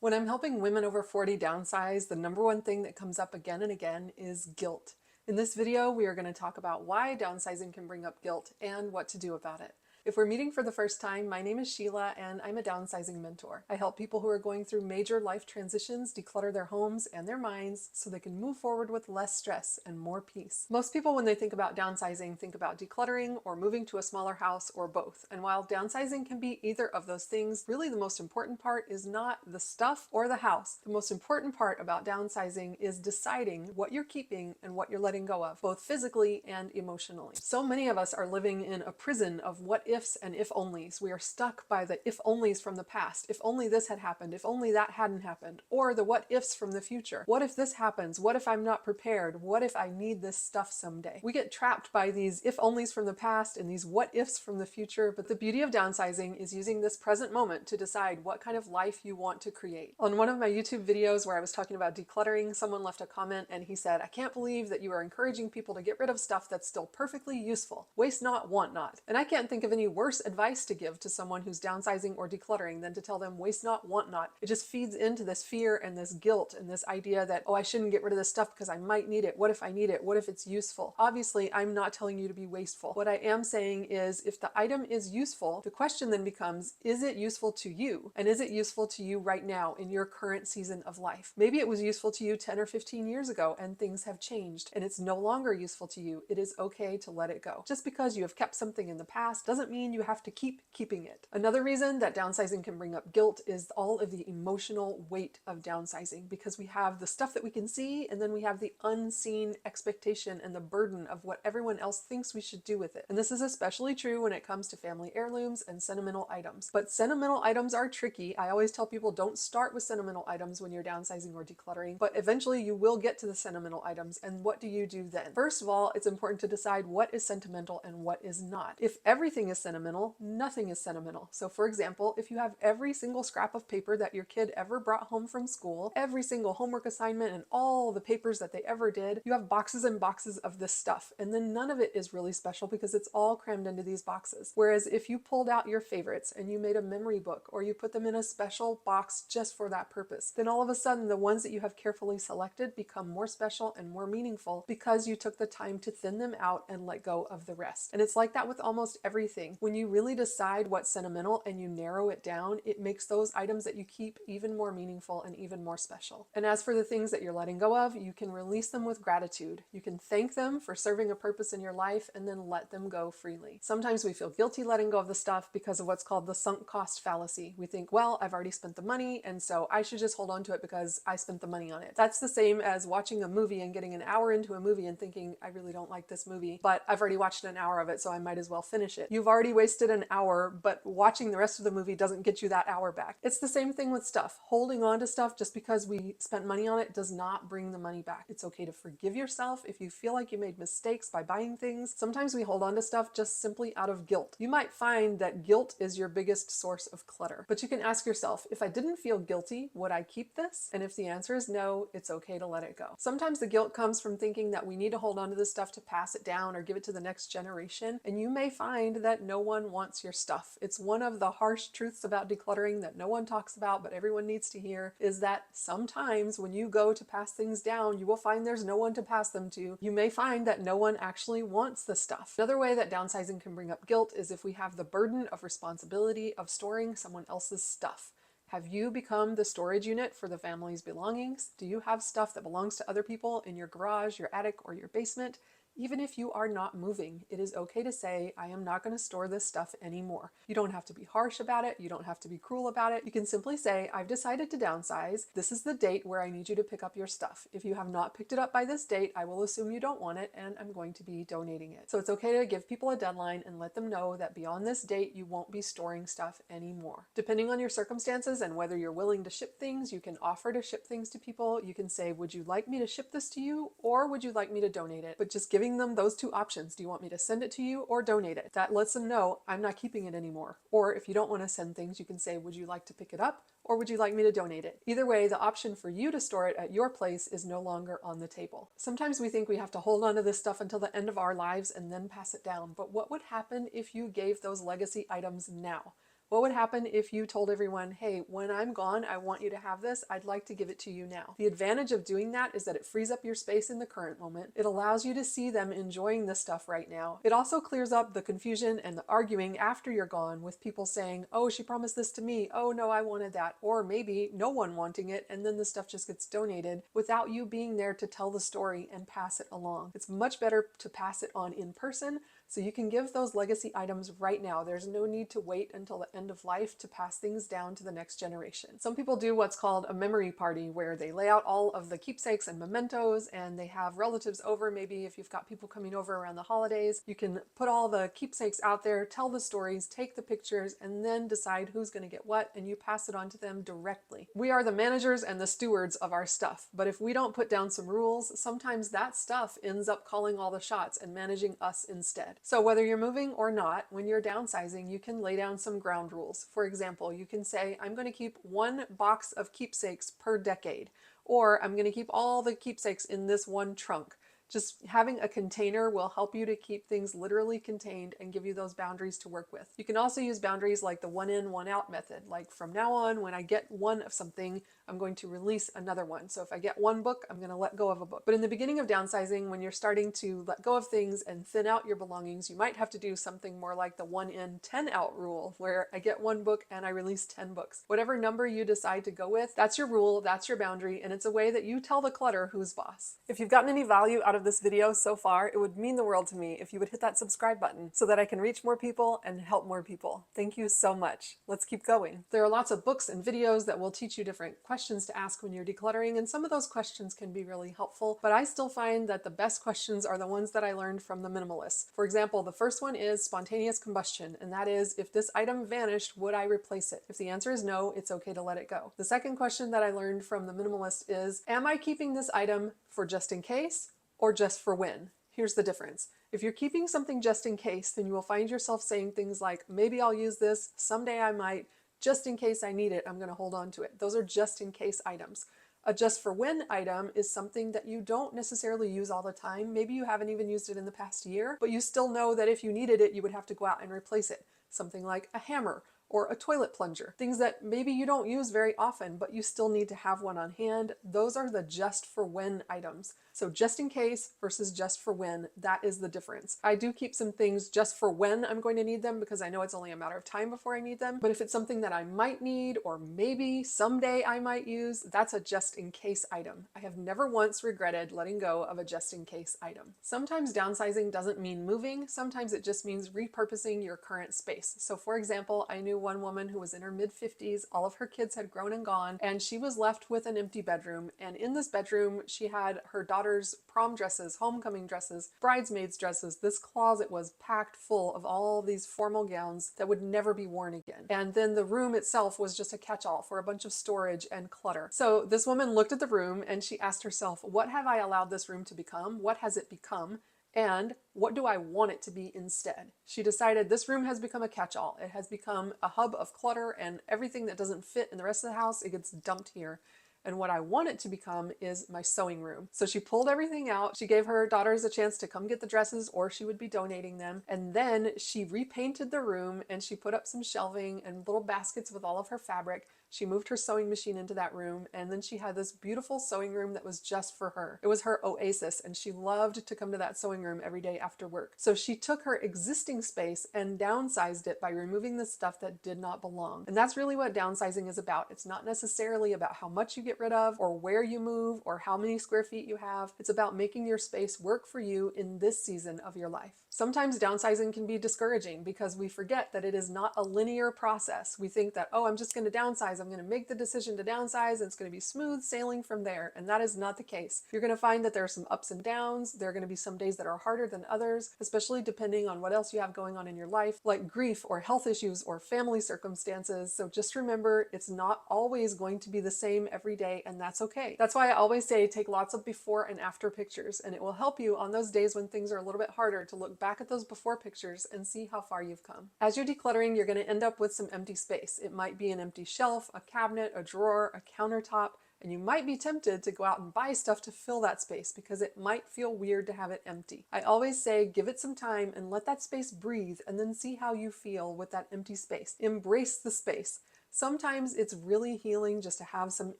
When I'm helping women over 40 downsize, the number one thing that comes up again and again is guilt. In this video, we are going to talk about why downsizing can bring up guilt and what to do about it. If we're meeting for the first time, my name is Sheila and I'm a downsizing mentor. I help people who are going through major life transitions declutter their homes and their minds so they can move forward with less stress and more peace. Most people, when they think about downsizing, think about decluttering or moving to a smaller house or both. And while downsizing can be either of those things, really the most important part is not the stuff or the house. The most important part about downsizing is deciding what you're keeping and what you're letting go of, both physically and emotionally. So many of us are living in a prison of what ifs and if onlys. We are stuck by the if onlys from the past. If only this had happened, if only that hadn't happened, or the what ifs from the future. What if this happens? What if I'm not prepared? What if I need this stuff someday? We get trapped by these if onlys from the past and these what ifs from the future, but the beauty of downsizing is using this present moment to decide what kind of life you want to create. On one of my YouTube videos where I was talking about decluttering, someone left a comment and he said, "I can't believe that you are encouraging people to get rid of stuff that's still perfectly useful. Waste not, want not." And I can't think of any worse advice to give to someone who's downsizing or decluttering than to tell them waste not, want not. It just feeds into this fear and this guilt and this idea that, oh, I shouldn't get rid of this stuff because I might need it. What if I need it? What if it's useful? Obviously, I'm not telling you to be wasteful. What I am saying is if the item is useful, the question then becomes, is it useful to you? And is it useful to you right now in your current season of life? Maybe it was useful to you 10 or 15 years ago and things have changed and it's no longer useful to you. It is okay to let it go. Just because you have kept something in the past doesn't mean you have to keep keeping it. Another reason that downsizing can bring up guilt is all of the emotional weight of downsizing, because we have the stuff that we can see and then we have the unseen expectation and the burden of what everyone else thinks we should do with it. And this is especially true when it comes to family heirlooms and sentimental items. But sentimental items are tricky. I always tell people don't start with sentimental items when you're downsizing or decluttering, but eventually you will get to the sentimental items. And what do you do then? First of all, it's important to decide what is sentimental and what is not. If everything is sentimental, nothing is sentimental. So for example, if you have every single scrap of paper that your kid ever brought home from school, every single homework assignment and all the papers that they ever did, you have boxes and boxes of this stuff. And then none of it is really special because it's all crammed into these boxes. Whereas if you pulled out your favorites and you made a memory book or you put them in a special box just for that purpose, then all of a sudden the ones that you have carefully selected become more special and more meaningful because you took the time to thin them out and let go of the rest. And it's like that with almost everything. When you really decide what's sentimental and you narrow it down, it makes those items that you keep even more meaningful and even more special. And as for the things that you're letting go of, you can release them with gratitude. You can thank them for serving a purpose in your life and then let them go freely. Sometimes we feel guilty letting go of the stuff because of what's called the sunk cost fallacy. We think, well, I've already spent the money and so I should just hold on to it because I spent the money on it. That's the same as watching a movie and getting an hour into a movie and thinking, I really don't like this movie, but I've already watched an hour of it, so I might as well finish it. You've already wasted an hour, but watching the rest of the movie doesn't get you that hour back. It's the same thing with stuff. Holding on to stuff just because we spent money on it does not bring the money back. It's okay to forgive yourself if you feel like you made mistakes by buying things. Sometimes we hold on to stuff just simply out of guilt. You might find that guilt is your biggest source of clutter, but you can ask yourself, if I didn't feel guilty, would I keep this? And if the answer is no, it's okay to let it go. Sometimes the guilt comes from thinking that we need to hold on to this stuff to pass it down or give it to the next generation, and you may find that no one wants your stuff. It's one of the harsh truths about decluttering that no one talks about, but everyone needs to hear, is that sometimes when you go to pass things down, you will find there's no one to pass them to. You may find that no one actually wants the stuff. Another way that downsizing can bring up guilt is if we have the burden of responsibility of storing someone else's stuff. Have you become the storage unit for the family's belongings? Do you have stuff that belongs to other people in your garage, your attic, or your basement? Even if you are not moving, it is okay to say, I am not going to store this stuff anymore. You don't have to be harsh about it. You don't have to be cruel about it. You can simply say, I've decided to downsize. This is the date where I need you to pick up your stuff. If you have not picked it up by this date, I will assume you don't want it and I'm going to be donating it. So it's okay to give people a deadline and let them know that beyond this date, you won't be storing stuff anymore. Depending on your circumstances and whether you're willing to ship things, you can offer to ship things to people. You can say, would you like me to ship this to you or would you like me to donate it? But just giving them those two options. Do you want me to send it to you or donate it? That lets them know I'm not keeping it anymore. Or if you don't want to send things, you can say, would you like to pick it up or would you like me to donate it? Either way, the option for you to store it at your place is no longer on the table. Sometimes we think we have to hold on to this stuff until the end of our lives and then pass it down. But what would happen if you gave those legacy items now? What would happen if you told everyone, hey, when I'm gone, I want you to have this. I'd like to give it to you now. The advantage of doing that is that it frees up your space in the current moment. It allows you to see them enjoying the stuff right now. It also clears up the confusion and the arguing after you're gone with people saying, oh, she promised this to me. Oh, no, I wanted that. Or maybe no one wanting it, and then the stuff just gets donated without you being there to tell the story and pass it along. It's much better to pass it on in person, so you can give those legacy items right now. There's no need to wait until the end of life to pass things down to the next generation. Some people do what's called a memory party, where they lay out all of the keepsakes and mementos, and they have relatives over. Maybe if you've got people coming over around the holidays, you can put all the keepsakes out there, tell the stories, take the pictures, and then decide who's going to get what, and you pass it on to them directly. We are the managers and the stewards of our stuff, but if we don't put down some rules, sometimes that stuff ends up calling all the shots and managing us instead. So whether you're moving or not, when you're downsizing, you can lay down some ground rules. For example, you can say, I'm going to keep one box of keepsakes per decade, or I'm going to keep all the keepsakes in this one trunk. Just having a container will help you to keep things literally contained and give you those boundaries to work with. You can also use boundaries like the one in, one out method. Like from now on, when I get one of something, I'm going to release another one. So if I get one book, I'm going to let go of a book. But in the beginning of downsizing, when you're starting to let go of things and thin out your belongings, you might have to do something more like the 1 in, 10 out rule, where I get one book and I release 10 books. Whatever number you decide to go with, that's your rule, that's your boundary, and it's a way that you tell the clutter who's boss. If you've gotten any value out of this video so far, it would mean the world to me if you would hit that subscribe button so that I can reach more people and help more people. Thank you so much. Let's keep going. There are lots of books and videos that will teach you different questions to ask when you're decluttering, and some of those questions can be really helpful, but I still find that the best questions are the ones that I learned from the Minimalists. For example, the first one is spontaneous combustion, and that is, if this item vanished, would I replace it? If the answer is no, it's okay to let it go. The second question that I learned from the Minimalist is, am I keeping this item for just in case or just for when? Here's the difference. If you're keeping something just in case, then you will find yourself saying things like, maybe I'll use this, someday I might, just in case I need it, I'm going to hold on to it. Those are just in case items. A just for when item is something that you don't necessarily use all the time. Maybe you haven't even used it in the past year, but you still know that if you needed it, you would have to go out and replace it. Something like a hammer or a toilet plunger. Things that maybe you don't use very often, but you still need to have one on hand. Those are the just for when items. So just in case versus just for when, that is the difference. I do keep some things just for when I'm going to need them because I know it's only a matter of time before I need them. But if it's something that I might need or maybe someday I might use, that's a just in case item. I have never once regretted letting go of a just in case item. Sometimes downsizing doesn't mean moving. Sometimes it just means repurposing your current space. So for example, I knew one woman who was in her mid-50s, all of her kids had grown and gone, and she was left with an empty bedroom. And in this bedroom, she had her daughter's prom dresses, homecoming dresses, bridesmaids dresses. This closet was packed full of all these formal gowns that would never be worn again. And then the room itself was just a catch-all for a bunch of storage and clutter. So this woman looked at the room and she asked herself, what have I allowed this room to become? What has it become? And what do I want it to be instead? She decided this room has become a catch-all. It has become a hub of clutter, and everything that doesn't fit in the rest of the house, it gets dumped here. And what I want it to become is my sewing room. So she pulled everything out. She gave her daughters a chance to come get the dresses, or she would be donating them. And then she repainted the room and she put up some shelving and little baskets with all of her fabric. She moved her sewing machine into that room, and then she had this beautiful sewing room that was just for her. It was her oasis, and she loved to come to that sewing room every day after work. So she took her existing space and downsized it by removing the stuff that did not belong. And that's really what downsizing is about. It's not necessarily about how much you get rid of or where you move or how many square feet you have. It's about making your space work for you in this season of your life. Sometimes downsizing can be discouraging because we forget that it is not a linear process. We think that, oh, I'm just going to downsize. I'm going to make the decision to downsize and it's going to be smooth sailing from there. And that is not the case. You're going to find that there are some ups and downs. There are going to be some days that are harder than others, especially depending on what else you have going on in your life, like grief or health issues or family circumstances. So just remember, it's not always going to be the same every day, and that's okay. That's why I always say take lots of before and after pictures, and it will help you on those days when things are a little bit harder to look back at those before pictures and see how far you've come. As you're decluttering, you're going to end up with some empty space. It might be an empty shelf, a cabinet, a drawer, a countertop. And you might be tempted to go out and buy stuff to fill that space because it might feel weird to have it empty. I always say give it some time and let that space breathe, and then see how you feel with that empty space. Embrace the space. Sometimes it's really healing just to have some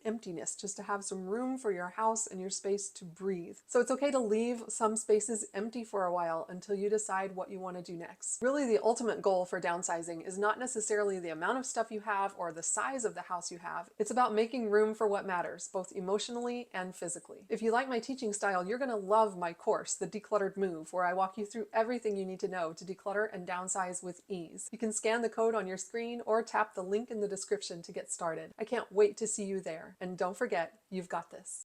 emptiness, just to have some room for your house and your space to breathe. So it's okay to leave some spaces empty for a while until you decide what you want to do next. Really, the ultimate goal for downsizing is not necessarily the amount of stuff you have or the size of the house you have. It's about making room for what matters, both emotionally and physically. If you like my teaching style, you're going to love my course, The Decluttered Move, where I walk you through everything you need to know to declutter and downsize with ease. You can scan the code on your screen or tap the link in the description to get started. I can't wait to see you there. And don't forget, you've got this.